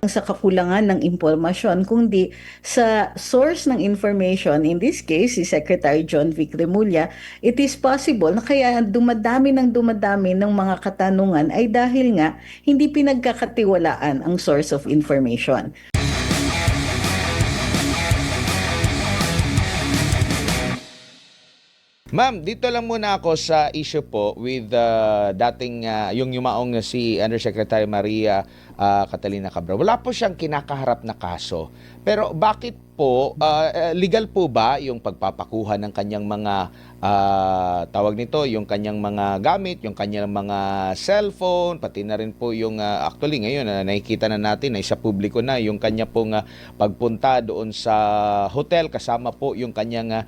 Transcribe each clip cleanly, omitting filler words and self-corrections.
sa kakulangan ng impormasyon, kundi sa source ng information, in this case, si Secretary John Vic Remulla, it is possible na kaya dumadami ng mga katanungan ay dahil nga hindi pinagkakatiwalaan ang source of information. Ma'am, dito lang muna ako sa issue po with dating yung yumaong si Undersecretary Maria Catalina Cabral. Wala po siyang kinakaharap na kaso. Pero bakit po, legal po ba yung pagpapakuha ng kanyang mga tawag nito, yung kanyang mga gamit, yung kanyang mga cellphone, pati na rin po yung actually ngayon nakikita na natin na sa publiko na yung kanya pong pagpunta doon sa hotel kasama po yung kanyang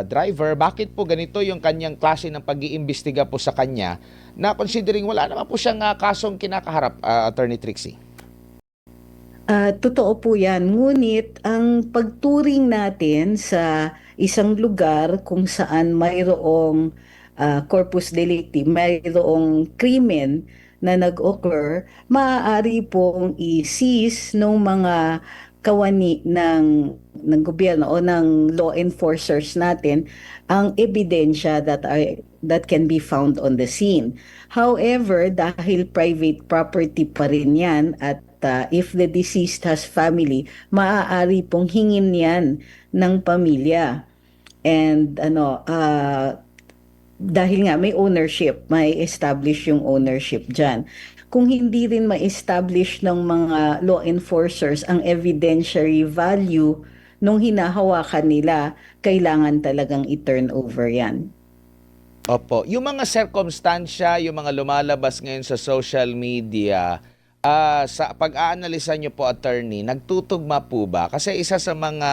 driver. Bakit po ganito yung kanyang klase ng pag-iimbestiga po sa kanya na considering wala naman po siyang kasong kinakaharap, Attorney Trixie? Totoo po yan. Ngunit ang pagturing natin sa isang lugar kung saan mayroong corpus delicti, mayroong krimen na nag-occur, maaari pong i-seize ng mga kawani ng gobyerno o ng law enforcers natin ang ebidensya that can be found on the scene. However, dahil private property pa rin yan at if the deceased has family, maaari pong hingin yan ng pamilya. And dahil nga may ownership, may establish yung ownership dyan. Kung hindi rin ma-establish ng mga law enforcers ang evidentiary value nung hinahawakan nila, kailangan talagang i-turn over yan. Opo. Yung mga circumstansya, yung mga lumalabas ngayon sa social media, sa pag-aanalisa nyo po, attorney, nagtutugma po ba? Kasi isa sa mga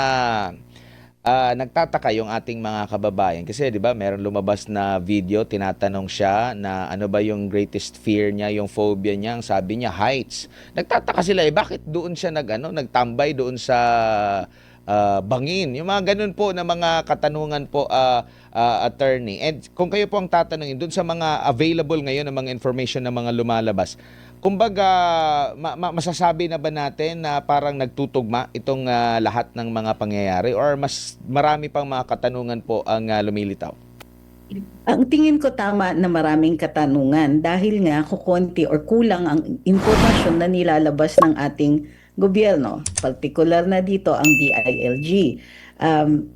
nagtataka yung ating mga kababayan. Kasi di ba meron lumabas na video, tinatanong siya na ano ba yung greatest fear niya, yung phobia niya. Ang sabi niya, heights. Nagtataka sila, bakit doon siya nagtambay doon sa bangin? Yung mga ganun po na mga katanungan po, attorney. And kung kayo po ang tatanungin doon sa mga available ngayon ng mga information na mga lumalabas, kumbaga, masasabi na ba natin na parang nagtutugma itong lahat ng mga pangyayari or mas marami pang mga katanungan po ang lumilitaw? Ang tingin ko tama na maraming katanungan dahil nga kukonti or kulang ang impormasyon na nilalabas ng ating gobyerno, partikular na dito ang DILG. Um,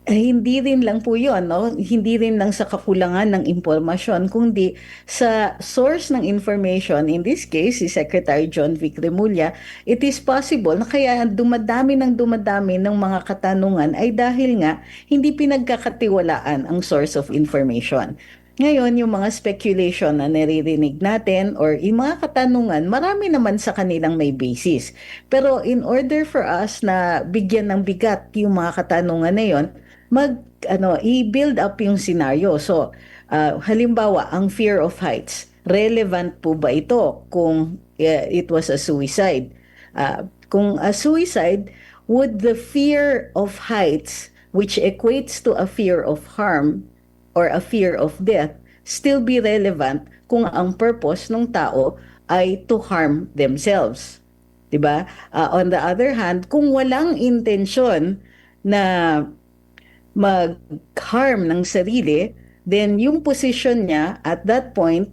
Hindi rin lang po yun, no? Hindi rin lang sa kakulangan ng impormasyon, kundi sa source ng information, in this case, si Secretary John Vic Remulla, it is possible na kaya dumadami ng mga katanungan ay dahil nga hindi pinagkakatiwalaan ang source of information. Ngayon, yung mga speculation na naririnig natin or yung mga katanungan, marami naman sa kanilang may basis. Pero in order for us na bigyan ng bigat yung mga katanungan na yon, i-build up yung scenario. So, halimbawa, ang fear of heights, relevant po ba ito kung it was a suicide? Kung a suicide, would the fear of heights, which equates to a fear of harm or a fear of death, still be relevant kung ang purpose ng tao ay to harm themselves? 'Di ba? On the other hand, kung walang intensyon na mag-harm ng sarili, then yung position niya at that point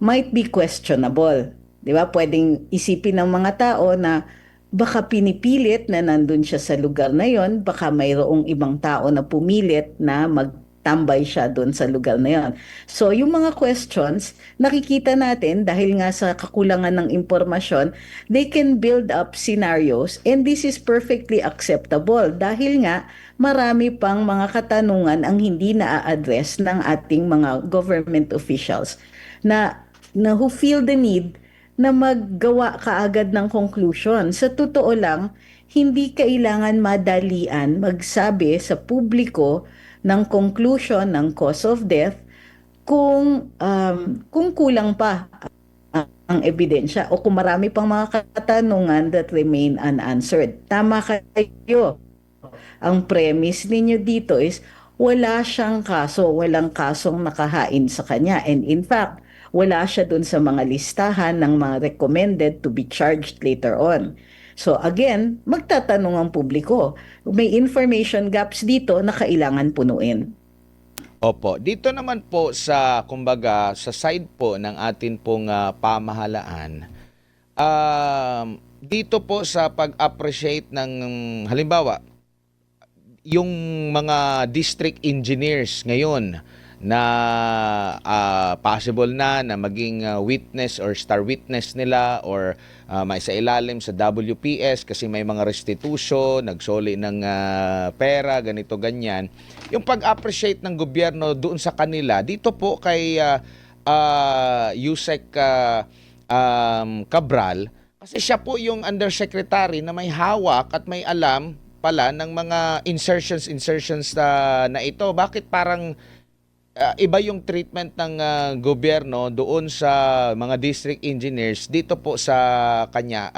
might be questionable. Di ba? Pwedeng isipin ng mga tao na baka pinipilit na nandun siya sa lugar na yon, baka mayroong ibang tao na pumilit na magtambay siya doon sa lugar na yon. So yung mga questions, nakikita natin dahil nga sa kakulangan ng impormasyon, they can build up scenarios and this is perfectly acceptable dahil nga marami pang mga katanungan ang hindi na-address ng ating mga government officials na who feel the need na maggawa kaagad ng conclusion. Sa totoo lang, hindi kailangan madalian magsabi sa publiko ng conclusion ng cause of death kung kulang pa ang ebidensya o kung marami pang mga katanungan that remain unanswered. Tama kayo. Ang premise ninyo dito is wala siyang kaso, walang kasong nakahain sa kanya. And in fact, wala siya dun sa mga listahan ng mga recommended to be charged later on. So again, magtatanong ang publiko. May information gaps dito na kailangan punuin. Opo, dito naman po sa kumbaga sa side po ng atin pong pamahalaan. Dito po sa pag-appreciate ng halimbawa yung mga district engineers ngayon na possible na maging witness or star witness nila or maisailalim sa WPS kasi may mga restitution, nagsoli ng pera, ganito ganyan. Yung pag-appreciate ng gobyerno doon sa kanila, dito po kay Yusek Cabral, kasi siya po yung undersecretary na may hawak at may alam pala ng mga insertions na ito. Bakit parang iba yung treatment ng gobyerno doon sa mga district engineers dito po sa kanya,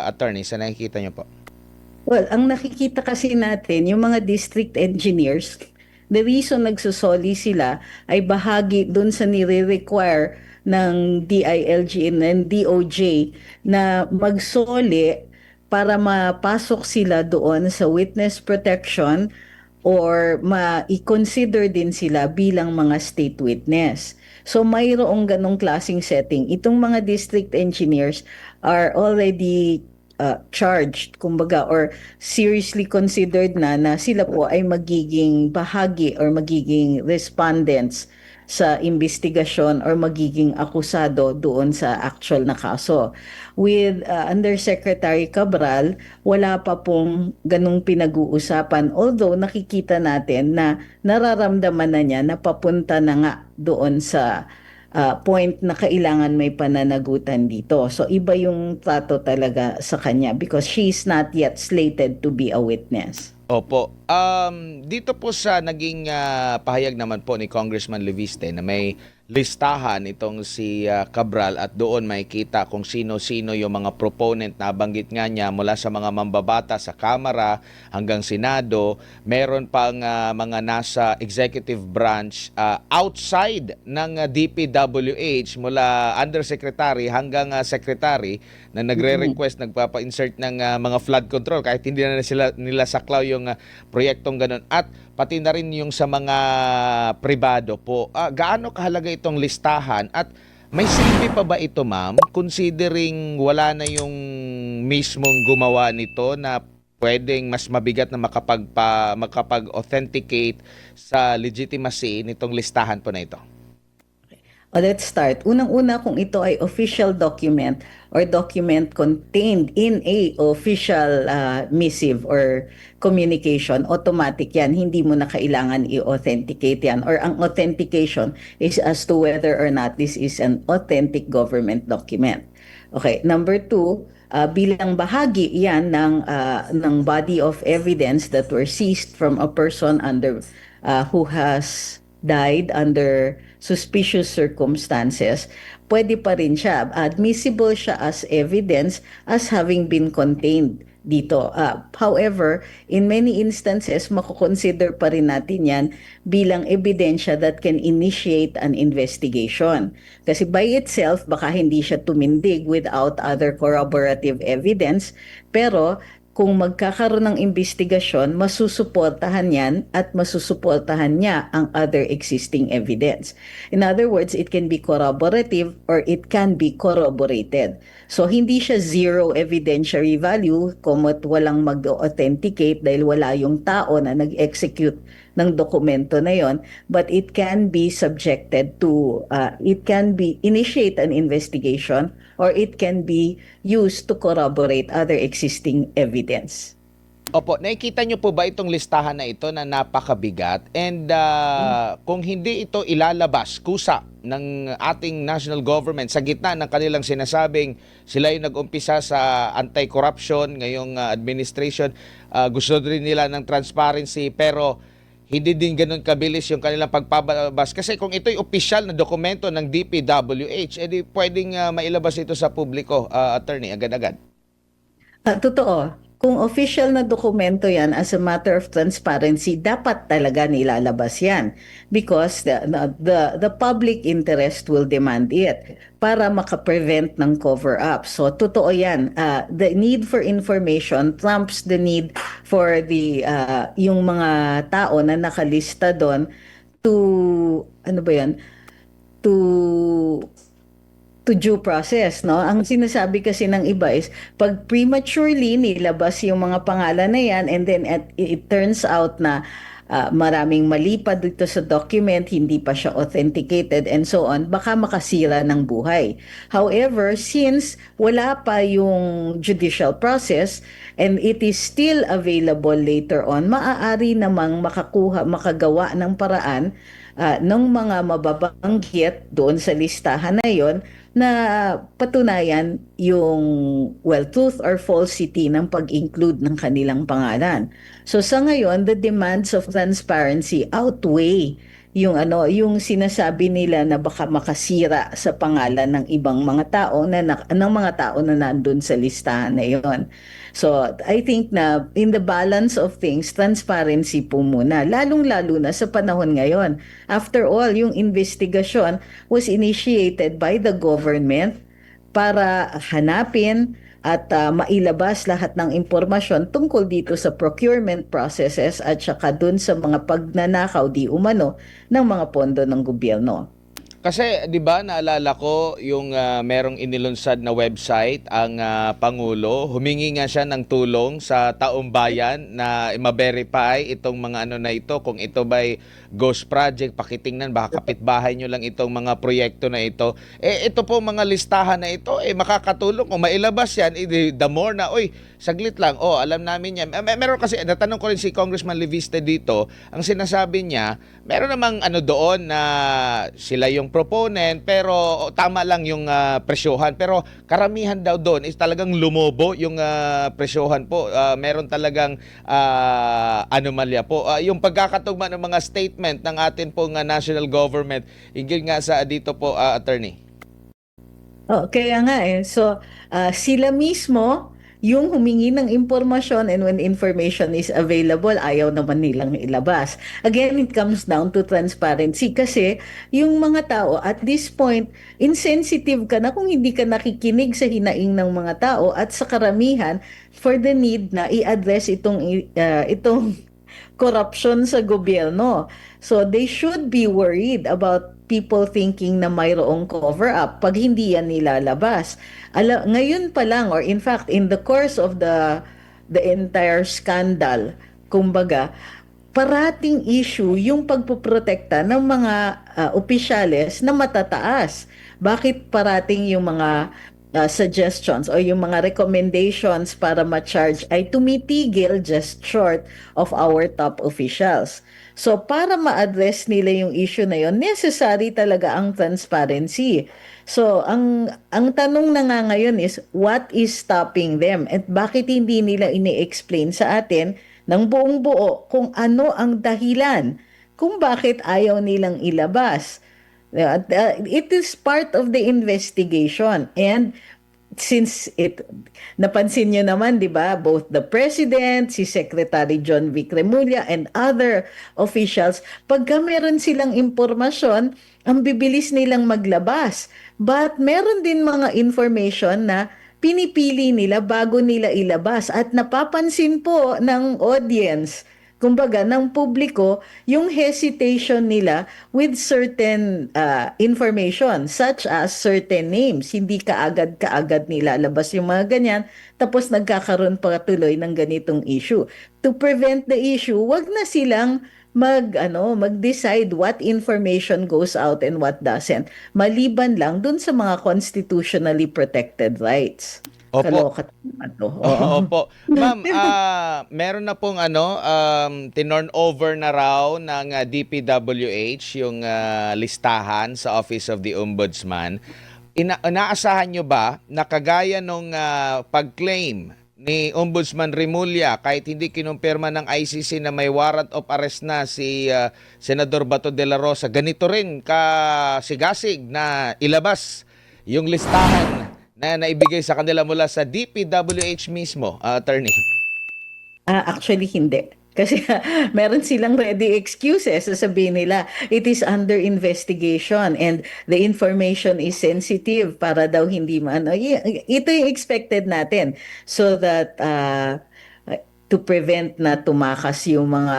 attorney, sa nakikita niyo po? Well, ang nakikita kasi natin, yung mga district engineers, the reason nagsusoli sila ay bahagi dun sa nire-require ng DILG and DOJ na magsoli para mapasok sila doon sa witness protection or ma-consider din sila bilang mga state witness. So mayroong ganong klaseng setting. Itong mga district engineers are already charged, kumbaga, or seriously considered na sila po ay magiging bahagi or magiging respondents sa investigasyon or magiging akusado doon sa actual na kaso. With Undersecretary Cabral, wala pa pong ganung pinag-uusapan, although nakikita natin na nararamdaman na niya na papunta na nga doon sa point na kailangan may pananagutan dito. So iba yung trato talaga sa kanya because she's not yet slated to be a witness. Opo. Dito po sa naging pahayag naman po ni Congressman Leviste na may listahan itong si Cabral at doon makikita kung sino-sino yung mga proponent na banggit nga niya mula sa mga mambabata sa Kamara hanggang Senado. Meron pang mga nasa executive branch outside ng DPWH mula undersecretary hanggang secretary na nagre-request, nagpapa-insert ng mga flood control kahit hindi na nila saklaw yung proyektong ganun. At pati na rin yung sa mga pribado po. Gaano kahalaga itong listahan at may silbi pa ba ito, ma'am? Considering wala na yung mismong gumawa nito na pwedeng mas mabigat na makapag-authenticate sa legitimacy nitong listahan po na ito. Let's start. Unang-una, kung ito ay official document or document contained in a official missive or communication, automatic yan. Hindi mo na kailangan i-authenticate yan. Or ang authentication is as to whether or not this is an authentic government document. Okay, number two, bilang bahagi yan ng body of evidence that were seized from a person who has died under suspicious circumstances, pwede pa rin siya. Admissible siya as evidence as having been contained dito. However, in many instances, makukonsider pa rin natin yan bilang ebidensya that can initiate an investigation. Kasi by itself, baka hindi siya tumindig without other corroborative evidence, pero kung magkakaroon ng investigasyon, masusuportahan yan at masusuportahan niya ang other existing evidence. In other words, it can be corroborative or it can be corroborated. So, hindi siya zero evidentiary value kung walang mag-authenticate dahil wala yung tao na nag-execute ng dokumento na yon, but it can be subjected to, it can be initiate an investigation or it can be used to corroborate other existing evidence. Opo, nakikita niyo po ba itong listahan na ito na napakabigat? And kung hindi ito ilalabas, kusa ng ating national government sa gitna ng kanilang sinasabing sila yung nag-umpisa sa anti-corruption ngayong administration, gusto rin nila ng transparency pero hindi din ganun kabilis yung kanilang pagpapalabas. Kasi kung ito'y opisyal na dokumento ng DPWH, edi pwedeng mailabas ito sa publiko, attorney, agad-agad. Totoo. kung official na dokumento yan, as a matter of transparency, dapat talaga nilalabas yan because the public interest will demand it para makaprevent ng cover-up. So, totoo yan. The need for information trumps the need for yung mga tao na nakalista doon to, ano ba yan, to due process, no? Ang sinasabi kasi ng iba is, pag prematurely nilabas yung mga pangalan na yan and then it turns out na maraming mali pa dito sa document, hindi pa siya authenticated and so on, baka makasira ng buhay. However, since wala pa yung judicial process and it is still available later on, maaari namang makagawa ng paraan ng mga mababanggit doon sa listahan na yon na patunayan yung, well, truth or falsity ng pag-include ng kanilang pangalan. So sa ngayon, the demands of transparency outweigh yung sinasabi nila na baka makasira sa pangalan ng ibang mga tao ng mga tao na nandun sa listahan na yon. So I think na in the balance of things, transparency po muna, lalong-lalo na sa panahon ngayon. After all, yung investigasyon was initiated by the government para hanapin at mailabas lahat ng impormasyon tungkol dito sa procurement processes at saka dun sa mga pagnanakaw di umano ng mga pondo ng gobyerno. Kasi 'di ba naalala ko yung merong inilunsad na website ang Pangulo, humingi nga siya ng tulong sa taong bayan na ma-verify itong mga ano na ito, kung ito ba'y ghost project, pakitingnan baka kapitbahay nyo lang itong mga proyekto na ito. Ito po mga listahan na ito makakatulong kung mailabas yan, the more na saglit lang, alam namin yan. Meron kasi, natanong ko rin si Congressman Leviste dito, ang sinasabi niya, meron namang ano doon na sila yung proponent, pero tama lang yung presyohan. Pero karamihan daw doon is talagang lumobo yung presyohan po. Meron talagang anomalya po. Yung pagkakatugma ng mga statement ng atin pong national government, higil nga sa dito po, attorney. Kaya nga So, sila mismo yung humingi ng impormasyon and when information is available, ayaw naman nilang ilabas. Again, it comes down to transparency kasi yung mga tao at this point, insensitive ka na kung hindi ka nakikinig sa hinaing ng mga tao at sa karamihan for the need na i-address itong corruption sa gobyerno. So they should be worried about people thinking na mayroong cover-up pag hindi yan nilalabas. Ngayon pa lang, or in fact, in the course of the entire scandal, kumbaga, parating issue yung pagpoprotekta ng mga opisyales na matataas. Bakit parating yung mga suggestions o yung mga recommendations para ma-charge ay tumitigil just short of our top officials. So para ma-address nila yung issue na yon, necessary talaga ang transparency. So ang tanong na nga ngayon is, what is stopping them? At bakit hindi nila ini-explain sa atin ng buong buo kung ano ang dahilan kung bakit ayaw nilang ilabas? It is part of the investigation, and since napansin nyo naman, di ba, both the President, si Secretary John Vic Remulla, and other officials, pagka meron silang impormasyon, ang bibilis nilang maglabas. But meron din mga information na pinipili nila bago nila ilabas at napapansin po ng audience, kumbaga ng publiko, yung hesitation nila with certain information such as certain names. Hindi kaagad nilalabas yung mga ganyan, tapos nagkakaroon pa tuloy ng ganitong issue. To prevent the issue, wag na silang mag-decide what information goes out and what doesn't. Maliban lang dun sa mga constitutionally protected rights. Opo. Kaloka naman to. Opo. Ma'am, meron na pong tinorn over na raw ng DPWH yung listahan sa Office of the Ombudsman. Inaasahan nyo ba na kagaya nung pag-claim ni Ombudsman Remulla, kahit hindi kinumpirma ng ICC na may warrant of arrest na si Senador Bato de la Rosa, ganito rin kasigasig na ilabas yung listahan na naibigay sa kanila mula sa DPWH mismo, attorney? Actually, hindi. Kasi meron silang ready excuses. Sasabihin nila, it is under investigation and the information is sensitive para daw hindi man. Ito yung expected natin so that to prevent na tumakas yung mga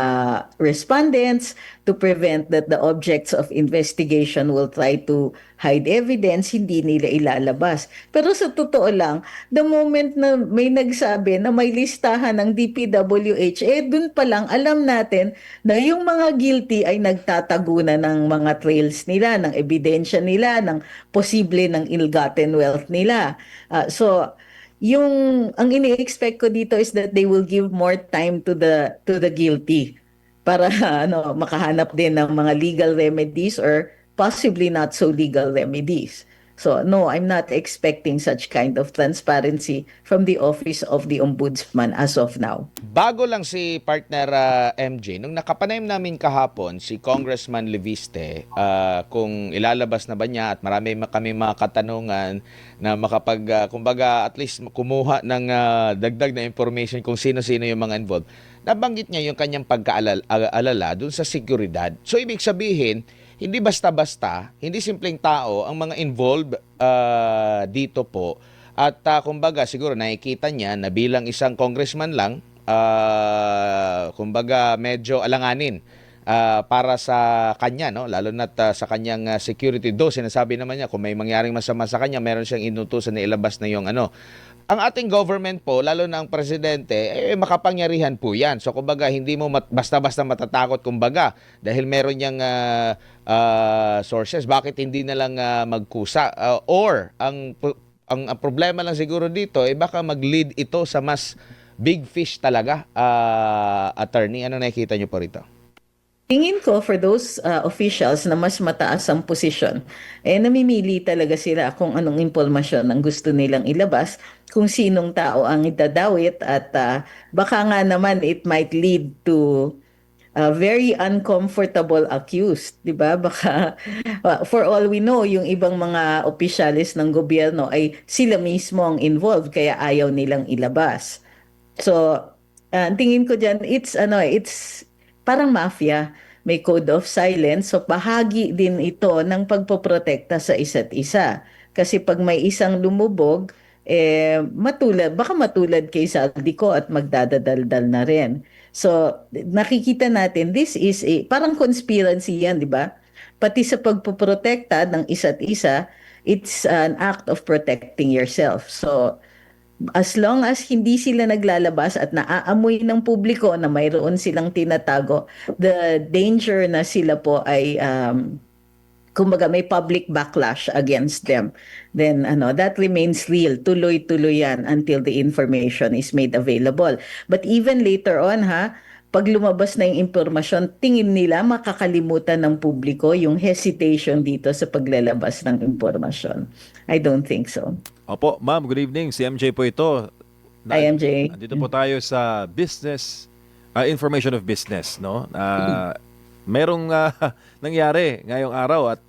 respondents, to prevent that the objects of investigation will try to hide evidence, hindi nila ilalabas. Pero sa totoo lang, the moment na may nagsabi na may listahan ng DPWH, dun pa lang alam natin na yung mga guilty ay nagtatago na ng mga trails nila, ng ebidensya nila, ng posible ng ill-gotten wealth nila. So, yung ang ini-expect ko dito is that they will give more time to the guilty para makahanap din ng mga legal remedies or possibly not so legal remedies. So no, I'm not expecting such kind of transparency from the office of the ombudsman as of now. Bago lang si partner MJ, nung nakapanayam namin kahapon si Congressman Leviste, kung ilalabas na ba niya at marami kami mga katanungan na makapag, kumbaga at least kumuha ng dagdag na information kung sino-sino yung mga involved. Nabanggit niya yung kanyang pagkaalala dun sa seguridad. So ibig sabihin, hindi basta-basta, hindi simpleng tao ang mga involved dito po. At kumbaga siguro nakikita niya na bilang isang congressman lang, kumbaga medyo alanganin para sa kanya, no? Lalo na sa kanyang security. Do sinasabi naman niya kung may mangyaring masama sa kanya, meron siyang inutusan na ilabas na yung ano. Ang ating government po, lalo na ang presidente, makapangyarihan po yan. So kumbaga, hindi mo basta-basta matatakot kumbaga dahil meron niyang sources. Bakit hindi na lang magkusa? Or, ang problema lang siguro dito, baka mag-lead ito sa mas big fish talaga, attorney. Ano nakikita niyo po rito? Tingin ko for those officials na mas mataas ang posisyon, namimili talaga sila kung anong impormasyon ang gusto nilang ilabas, kung sinong tao ang idadawit at baka nga naman it might lead to very uncomfortable accused, 'di ba? Baka for all we know, yung ibang mga opisyalis ng gobyerno ay sila mismo ang involved kaya ayaw nilang ilabas. So, tingin ko diyan it's parang mafia, may code of silence. So bahagi din ito ng pagpoprotekta sa isa't isa. Kasi pag may isang lumubog, baka matulad kay Saldico at magdadadaldal na rin. So nakikita natin, this is parang conspiracy yan, di ba? Pati sa pagpoprotekta ng isa't isa, it's an act of protecting yourself. So as long as hindi sila naglalabas at naaamoy ng publiko na mayroon silang tinatago, the danger na sila po ay kumbaga may public backlash against them, then that remains real. Tuloy-tuloy yan until the information is made available. But even later on, pag lumabas na yung impormasyon, tingin nila makakalimutan ng publiko yung hesitation dito sa paglalabas ng impormasyon. I don't think so. Opo, ma'am, good evening. Si MJ po ito. Hi, MJ. Nandito po tayo sa business, information of business, no? Merong nangyari ngayong araw at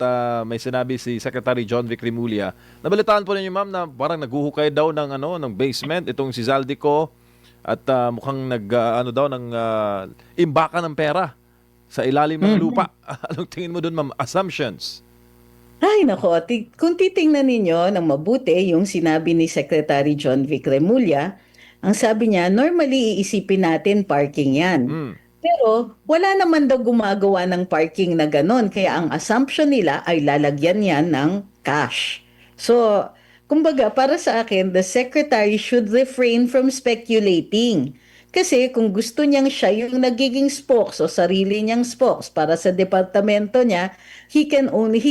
may sinabi si Secretary John Vic Remulla. Nabalitaan po ninyo, ma'am, na parang naghuhukay daw ng basement itong si Zaldico at mukhang imbaka ng pera sa ilalim ng lupa. Anong tingin mo doon, ma'am? Assumptions. Ay nako, kung titingnan ninyo ng mabuti yung sinabi ni Secretary John Vic Remulla, ang sabi niya, normally iisipin natin parking yan. Pero wala naman daw gumagawa ng parking na ganon, kaya ang assumption nila ay lalagyan yan ng cash. So, kumbaga para sa akin, the Secretary should refrain from speculating. Kasi kung gusto niyang siya yung nagiging spokes o sarili niyang spokes para sa departamento niya, he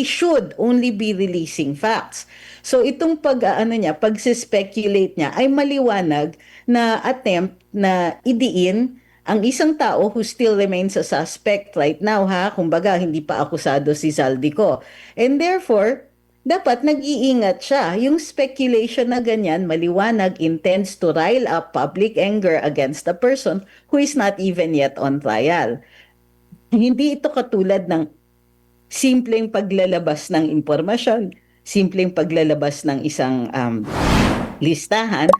should only be releasing facts. So itong pag-speculate niya ay maliwanag na attempt na idiin ang isang tao who still remains a suspect right now, kumbaga hindi pa akusado si Zaldico. And therefore, dapat nag-iingat siya. Yung speculation na ganyan, maliwanag, intends to rile up public anger against a person who is not even yet on trial. Hindi ito katulad ng simpleng paglalabas ng impormasyon, simpleng paglalabas ng isang listahan.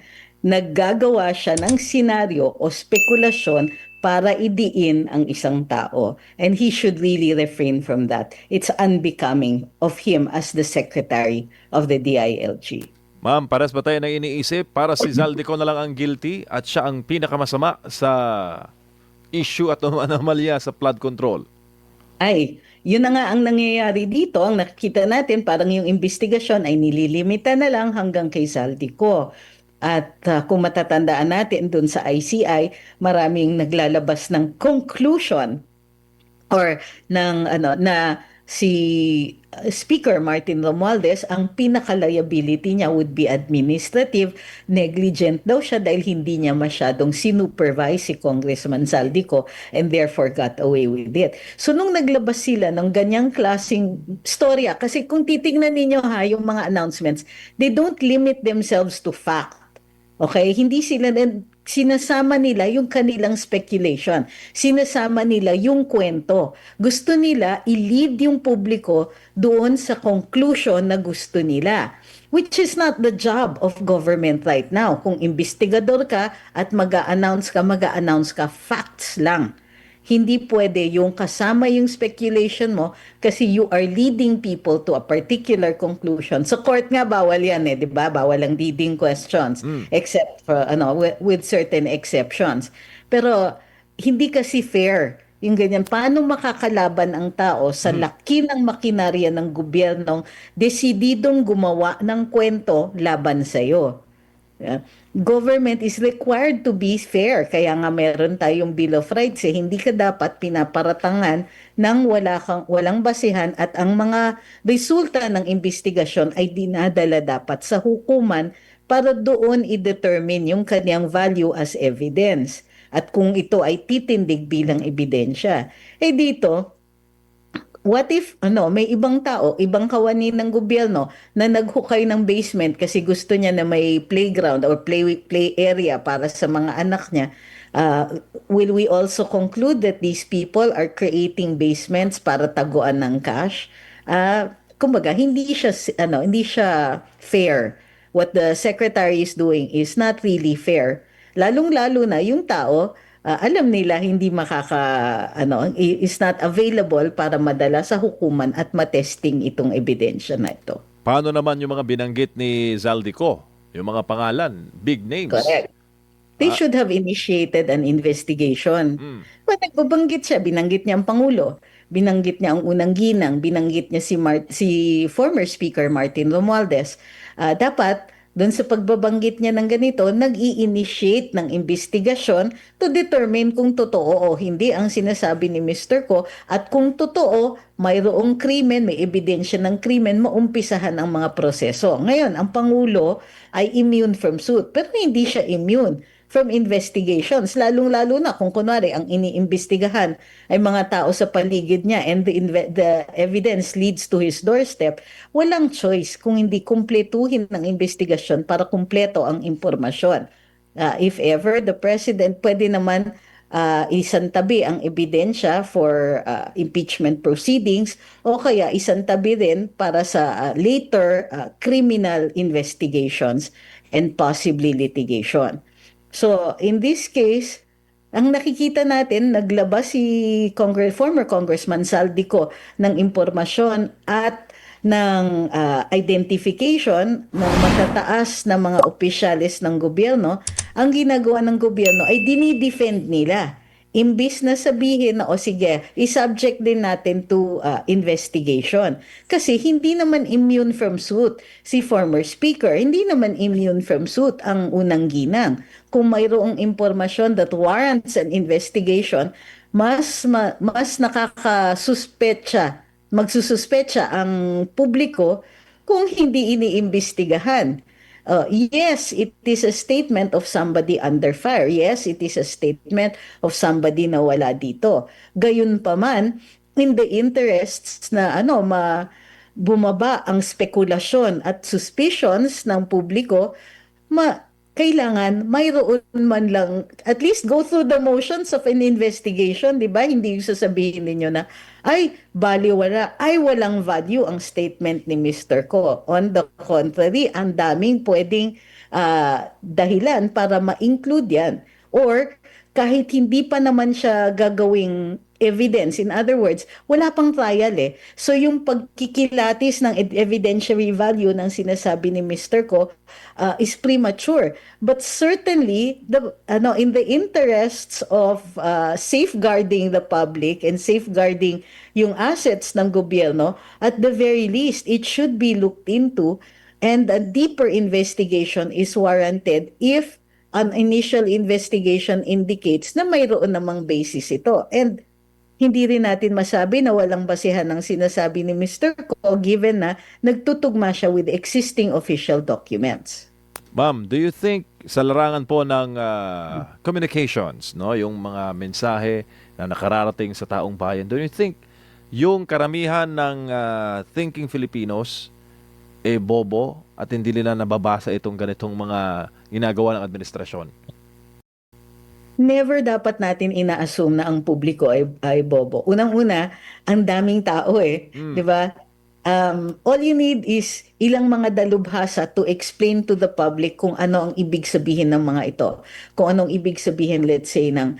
naggagawa siya ng senaryo o spekulasyon para idiin ang isang tao. And he should really refrain from that. It's unbecoming of him as the Secretary of the DILG. Ma'am, pares ba tayo ng iniisip para si Zaldico na lang ang guilty at siya ang pinakamasama sa issue at anomalya sa flood control? Ay, yun na nga ang nangyayari dito. Ang nakikita natin, parang yung investigasyon ay nililimita na lang hanggang kay Zaldico. At kung matatandaan natin dun sa ICI, maraming naglalabas ng conclusion or ng na si Speaker Martin Romualdez, ang pinaka-liability niya would be administrative. Negligent daw siya dahil hindi niya masyadong sinupervise si Congressman Zaldico and therefore got away with it. So nung naglabas sila ng ganyang klaseng storya, kasi kung titingnan ninyo yung mga announcements, they don't limit themselves to fact. Okay, hindi sila sinasama nila yung kanilang speculation. Sinasama nila yung kwento. Gusto nila i-lead yung publiko doon sa conclusion na gusto nila. Which is not the job of government right now. Kung investigador ka at mag-a-announce ka, facts lang. Hindi pwede yung kasama yung speculation mo kasi you are leading people to a particular conclusion. Sa court nga, bawal yan di ba? Bawal ang leading questions except for, with certain exceptions. Pero hindi kasi fair yung ganyan. Paano makakalaban ang tao sa laki ng makinarya ng gobyernong desididong gumawa ng kwento laban sa'yo? Yeah. Government is required to be fair. Kaya nga meron tayong Bill of Rights. Hindi ka dapat pinaparatangan ng walang basihan at ang mga resulta ng investigasyon ay dinadala dapat sa hukuman para doon i-determine yung kanyang value as evidence. At kung ito ay titindig bilang ebidensya. Dito, what if may ibang tao, ibang kawani ng gobyerno na naghukay ng basement kasi gusto niya na may playground or play area para sa mga anak niya? Will we also conclude that these people are creating basements para taguan ng cash? Kumbaga hindi siya fair. What the secretary is doing is not really fair. Lalong-lalo na yung tao alam nila hindi is not available para madala sa hukuman at matesting itong ebidensya na ito. Paano naman yung mga binanggit ni Zaldico? Yung mga pangalan, big names. Correct. They should have initiated an investigation. But nagbabanggit siya, binanggit niya ang Pangulo, binanggit niya ang unang ginang, binanggit niya si former Speaker Martin Romualdez. Dapat doon sa pagbabanggit niya ng ganito, nag-i-initiate ng investigasyon to determine kung totoo o hindi ang sinasabi ni Mr. Ko at kung totoo, mayroong krimen, may ebidensya ng krimen, maumpisahan ang mga proseso. Ngayon, ang Pangulo ay immune from suit, pero hindi siya immune from investigations, lalong-lalo na kung kunwari ang iniimbestigahan ay mga tao sa paligid niya and the evidence leads to his doorstep, walang choice kung hindi kumpletuhin ng investigasyon para kumpleto ang impormasyon. If ever, the President pwede naman isantabi ang ebidensya for impeachment proceedings o kaya isantabi rin para sa later criminal investigations and possibly litigation. So, in this case, ang nakikita natin, naglabas si former Congressman Zaldico ng impormasyon at ng identification ng matataas na mga opisyalis ng gobyerno. Ang ginagawa ng gobyerno ay dinidefend nila. Imbis na sabihin na, sige, i-subject din natin to investigation. Kasi hindi naman immune from suit si former speaker. Hindi naman immune from suit ang unang ginang. Kung mayroong impormasyon that warrants an investigation, mas magsususpetsa ang publiko kung hindi iniimbestigahan. Yes, it is a statement of somebody under fire. Yes, it is a statement of somebody na wala dito. Gayunpaman, in the interests na bumaba ang spekulasyon at suspicions ng publiko, kailangan mayroon man lang, at least go through the motions of an investigation, di ba? Hindi yung sasabihin ninyo na, ay, baliwala, ay, walang value ang statement ni Mr. Ko. On the contrary, ang daming pwedeng dahilan para ma-include yan. Or, kahit hindi pa naman siya gagawing evidence. In other words, wala pang trial eh. So yung pagkikilatis ng evidentiary value ng sinasabi ni Mr. Ko is premature. But certainly, in the interests of safeguarding the public and safeguarding yung assets ng gobyerno, at the very least, it should be looked into, and a deeper investigation is warranted if an initial investigation indicates na mayroon namang basis ito. And hindi rin natin masabi na walang basihan ng sinasabi ni Mr. Ko given na nagtutugma siya with existing official documents. Ma'am, do you think sa larangan po ng communications, no, yung mga mensahe na nakararating sa taong bayan, do you think yung karamihan ng thinking Filipinos bobo at hindi nila nababasa itong ganitong mga ginagawa ng administrasyon? Never dapat natin ina-assume na ang publiko ay bobo. Unang-una, ang daming tao eh, 'di ba? All you need is ilang mga dalubhasa to explain to the public kung ano ang ibig sabihin ng mga ito. Kung anong ibig sabihin, let's say, ng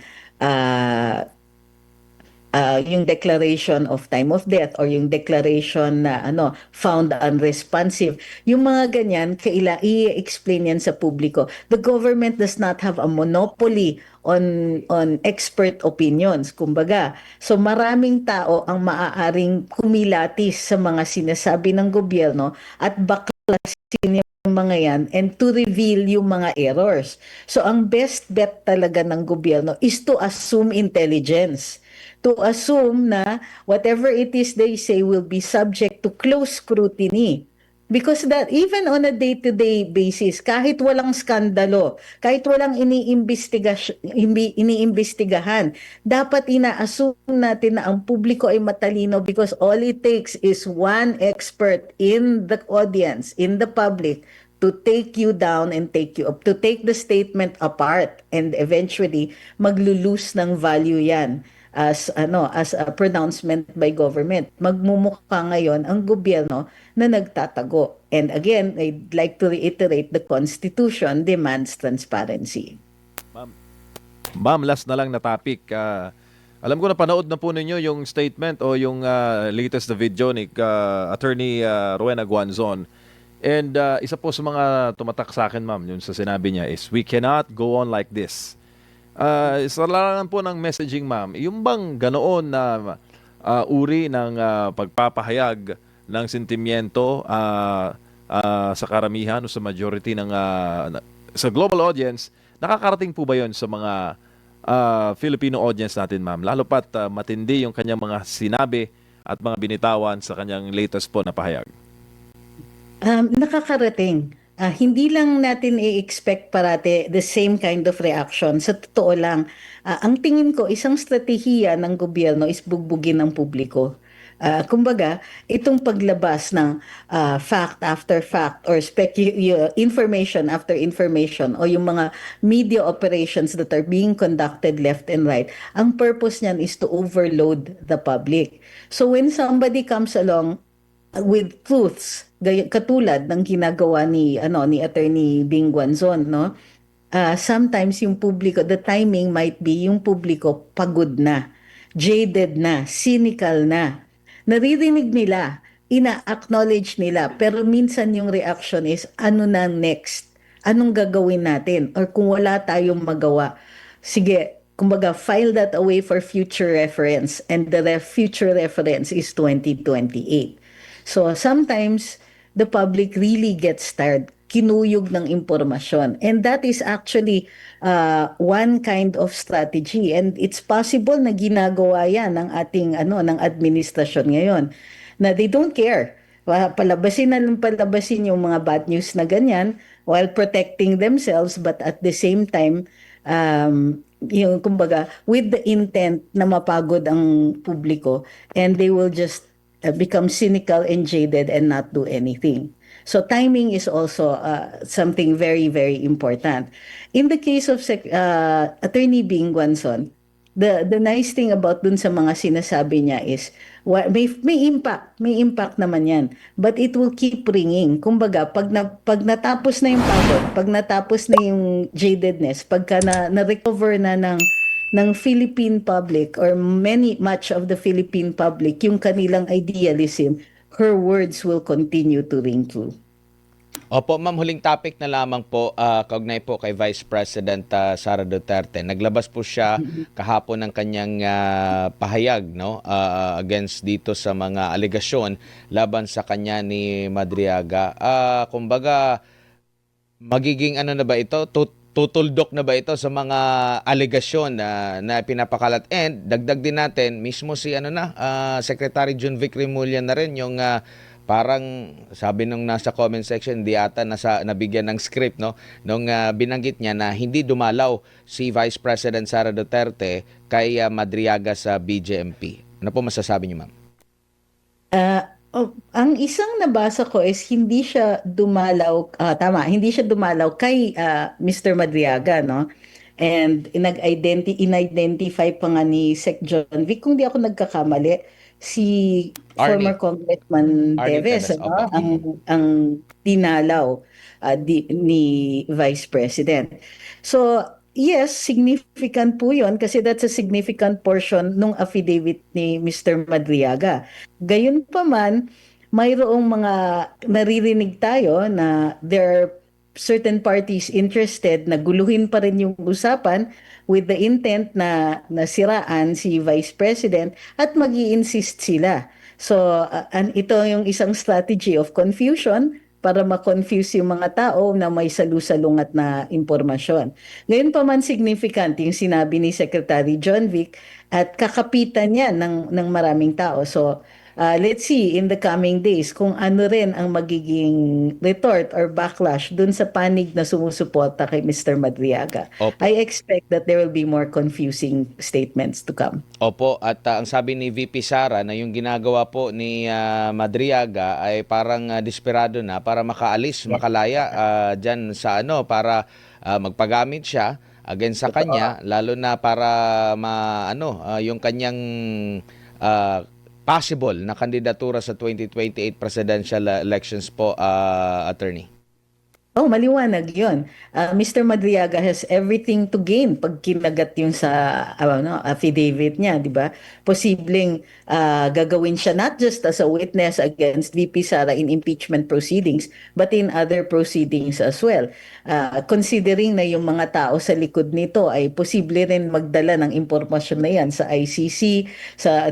yung declaration of time of death or yung declaration na found unresponsive. Yung mga ganyan, i-explain yan sa publiko. The government does not have a monopoly on expert opinions, kumbaga. So maraming tao ang maaaring kumilatis sa mga sinasabi ng gobyerno at baklasin yung mga yan and to reveal yung mga errors. So ang best bet talaga ng gobyerno is to assume intelligence, to assume na whatever it is they say will be subject to close scrutiny. Because that even on a day-to-day basis, kahit walang skandalo, kahit walang iniimbestigahan, dapat ina-assume natin na ang publiko ay matalino because all it takes is one expert in the audience, in the public, to take you down and take you up, to take the statement apart, and eventually maglulus ng value yan as a pronouncement by government. Magmumukha ngayon ang gobyerno na nagtatago. And again, I'd like to reiterate, the Constitution demands transparency. Ma'am, last na lang na topic. Alam ko na panood na po ninyo yung statement o yung latest na video ni Attorney Rowena Guanzon. And isa po sa mga tumatak sa akin, ma'am, yung sa sinabi niya is, we cannot go on like this. Sa larangan po ng messaging, ma'am, yung bang ganoon na uri ng pagpapahayag ng sentimiento sa karamihan o sa majority ng sa global audience, nakakarating po ba yon sa mga Filipino audience natin, ma'am? Lalo pat matindi yung kanyang mga sinabi at mga binitawan sa kanyang latest po na pahayag. Nakakarating. Hindi lang natin i-expect parate the same kind of reaction. Sa totoo lang, ang tingin ko, isang strategiya ng gobyerno is bugbugin ng publiko. Kumbaga, itong paglabas ng fact after fact or information after information o yung mga media operations that are being conducted left and right, ang purpose niyan is to overload the public. So when somebody comes along with truths, katulad ng ginagawa ni Attorney Bing Guanzon, no? Sometimes yung publiko, the timing might be yung publiko pagod na, jaded na, cynical na. Naririnig nila, ina-acknowledge nila, pero minsan yung reaction is, ano na next? Anong gagawin natin? Or kung wala tayong magawa, sige, kumbaga, file that away for future reference, and the future reference is 2028. So sometimes the public really gets tired, kinuyog ng impormasyon. And that is actually one kind of strategy. And it's possible na ginagawa yan ng ating ng administrasyon ngayon. Na they don't care. Palabasin yung mga bad news na ganyan while protecting themselves, but at the same time, yung kumbaga, with the intent na mapagod ang publiko, and they will just become cynical and jaded and not do anything. So timing is also something very, very important. In the case of Attorney Bing Guanzon, the nice thing about dun sa mga sinasabi niya is may impact naman yan, but it will keep ringing. Kumbaga pag natapos na yung pagod, pag natapos na yung jadedness, pagka na recover na ng Philippine public or much of the Philippine public yung kanilang idealism, her words will continue to ring true. Opo, ma'am, huling topic na lamang po, kaugnay po kay Vice President Sara Duterte. Naglabas po siya kahapon ng kanyang pahayag, no, against dito sa mga alegasyon laban sa kanya ni Madriaga. Kumbaga, magiging ano na ba ito? Tutuldok na ba ito sa mga alegasyon na pinapakalat? And dagdag din natin, mismo si Secretary John Vic Remulla na rin yung parang sabi nung nasa comment section, di ata nabigyan ng script, no, nung binanggit niya na hindi dumalaw si Vice President Sara Duterte kay Madriaga sa BJMP. Ano po masasabi niyo, ma'am? Ang isang nabasa ko is hindi siya dumalaw, hindi siya dumalaw kay Mr. Madriaga, no? And in-identify pa nga ni Sec. John Vic, kung di ako nagkakamali, si Arnie. former Congressman Arnie Teves, Teves, opo. ang dinalaw ni Vice President. So, yes, significant po yun kasi that's a significant portion nung affidavit ni Mr. Madriaga. Gayunpaman, mayroong mga naririnig tayo na there are certain parties interested na guluhin pa rin yung usapan with the intent na nasiraan si Vice President at mag-i-insist sila. So, ito yung isang strategy of confusion para ma-confuse yung mga tao na may salusalungat na impormasyon. Ngayon pa man significant yung sinabi ni Secretary John Vic at kakapitan niya ng maraming tao. So, let's see in the coming days kung ano rin ang magiging retort or backlash dun sa panig na sumusuporta kay Mr. Madriaga. Opo. I expect that there will be more confusing statements to come. Opo, at ang sabi ni VP Sara na yung ginagawa po ni Madriaga ay parang desperado na para makaalis, makalaya dyan sa para magpagamit siya against sa kanya, lalo na para yung kanyang possible na kandidatura sa 2028 presidential elections po, attorney. Oh, maliwanag yun. Mr. Madriaga has everything to gain pag kinagat yung sa affidavit niya, di ba? Posibleng gagawin siya not just as a witness against VP Sara in impeachment proceedings, but in other proceedings as well. Considering na yung mga tao sa likod nito ay posible rin magdala ng impormasyon na yan sa ICC,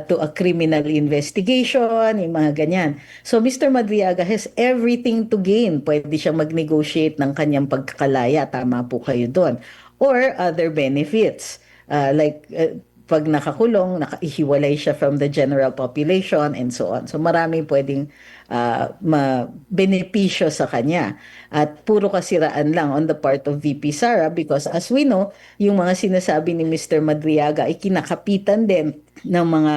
to a criminal investigation, yung mga ganyan. So Mr. Madriaga has everything to gain. Pwede siyang mag-negotiate ng kanyang pagkakalaya, tama po kayo doon, or other benefits like pag nakakulong, nakaihiwalay siya from the general population and so on. So maraming pwedeng benepisyo sa kanya at puro kasiraan lang on the part of VP Sara because as we know, yung mga sinasabi ni Mr. Madriaga ay kinakapitan din ng mga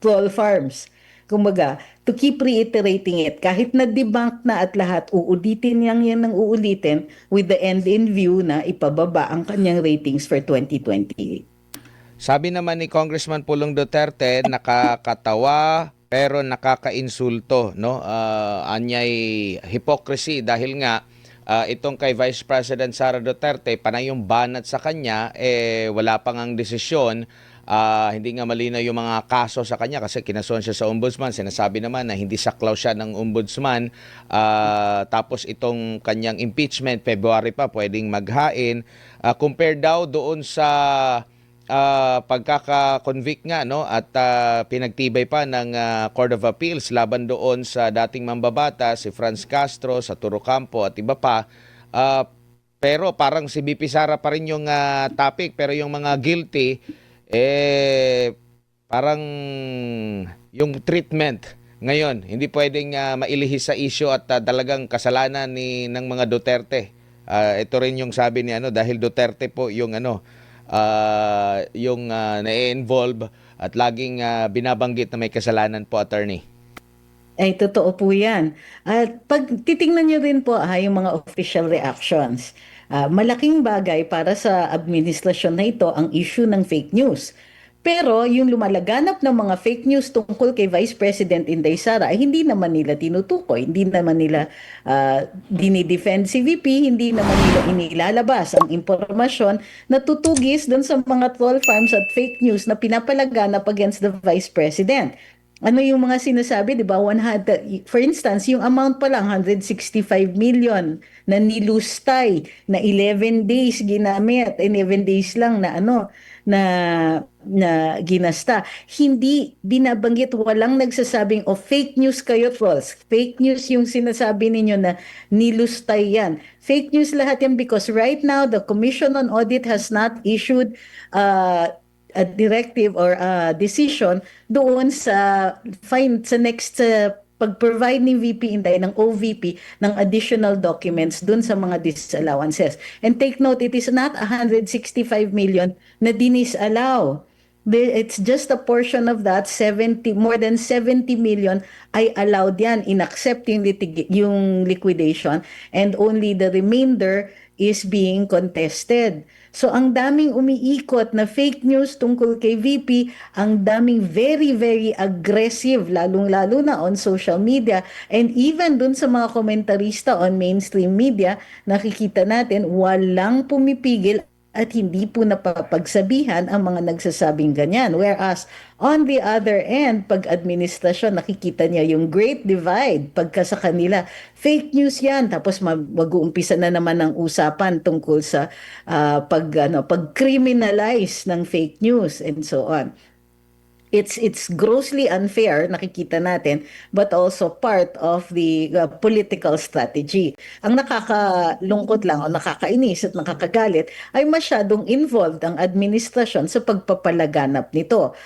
troll farms. Kumbaga, to keep reiterating it, kahit na-debunk na at lahat, uulitin yan ng uulitin with the end in view na ipababa ang kanyang ratings for 2028. Sabi naman ni Congressman Pulong Duterte, nakakatawa pero nakakainsulto, no? Anyay hypocrisy dahil nga itong kay Vice President Sara Duterte, panay yung banat sa kanya, wala pang ang desisyon. Hindi nga malinaw yung mga kaso sa kanya kasi kinasuhan siya sa ombudsman. Sinasabi naman na hindi saklaw siya ng ombudsman. Tapos itong kanyang impeachment, February pa, pwedeng maghain. Compare daw doon sa pagkaka-convict nga, no, at pinagtibay pa ng Court of Appeals laban doon sa dating mambabata, si Franz Castro, sa Turo Campo at iba pa. Pero parang si BP Sara pa rin yung topic, pero yung mga guilty, parang yung treatment ngayon, hindi pwedeng mailihis sa issue at talagang kasalanan ng mga Duterte. Ito rin yung sabi ni dahil Duterte po yung na-involve at laging binabanggit na may kasalanan po, attorney. Ay, totoo po yan. At pag titingnan nyo rin po yung mga official reactions, malaking bagay para sa administrasyon na ito ang issue ng fake news. Pero yung lumalaganap ng mga fake news tungkol kay Vice President Inday Sara ay hindi naman nila tinutukoy, hindi naman nila dinidefend si VP, hindi naman nila inilalabas ang impormasyon na tutugis dun sa mga troll farms at fake news na pinapalaganap against the Vice President. Ano yung mga sinasabi, di ba? For instance, yung amount pa lang, 165 million na nilustay na 11 days ginamit, 11 days lang na na ginasta. Hindi binabanggit, walang nagsasabing of fake news kayo, trolls. Fake news yung sinasabi ninyo na nilustay yan. Fake news lahat yan because right now the Commission on Audit has not issued a directive or a decision doon sa next pag-provide ni VP Inday ng OVP ng additional documents doon sa mga disallowances. And take note, it is not 165 million na dinisallow. It's just a portion of that, more than 70 million ay allowed yan, inaccept yung liquidation, and only the remainder is being contested. So ang daming umiikot na fake news tungkol kay VP, ang daming very, very aggressive, lalong-lalo na on social media, and even dun sa mga komentarista on mainstream media, nakikita natin walang pumipigil at hindi po napapagsabihan ang mga nagsasabing ganyan. Whereas, on the other end, pag administrasyon, nakikita niya yung great divide pagka sa kanila. Fake news yan. Tapos mag-uumpisa na naman ang usapan tungkol sa pag-criminalize ng fake news and so on. It's grossly unfair, nakikita natin, but also part of the political strategy. Ang nakakalungkot lang o nakakainis at nakakagalit ay masyadong involved ang administrasyon sa pagpapalaganap nito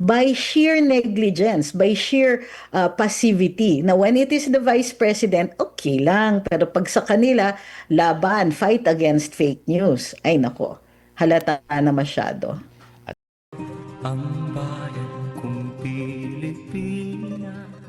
by sheer negligence, by sheer passivity. Now, when it is the Vice President, okay lang. Pero pag sa kanila, laban, fight against fake news. Ay nako, halata na masyado. Ang bayan kong Pilipinas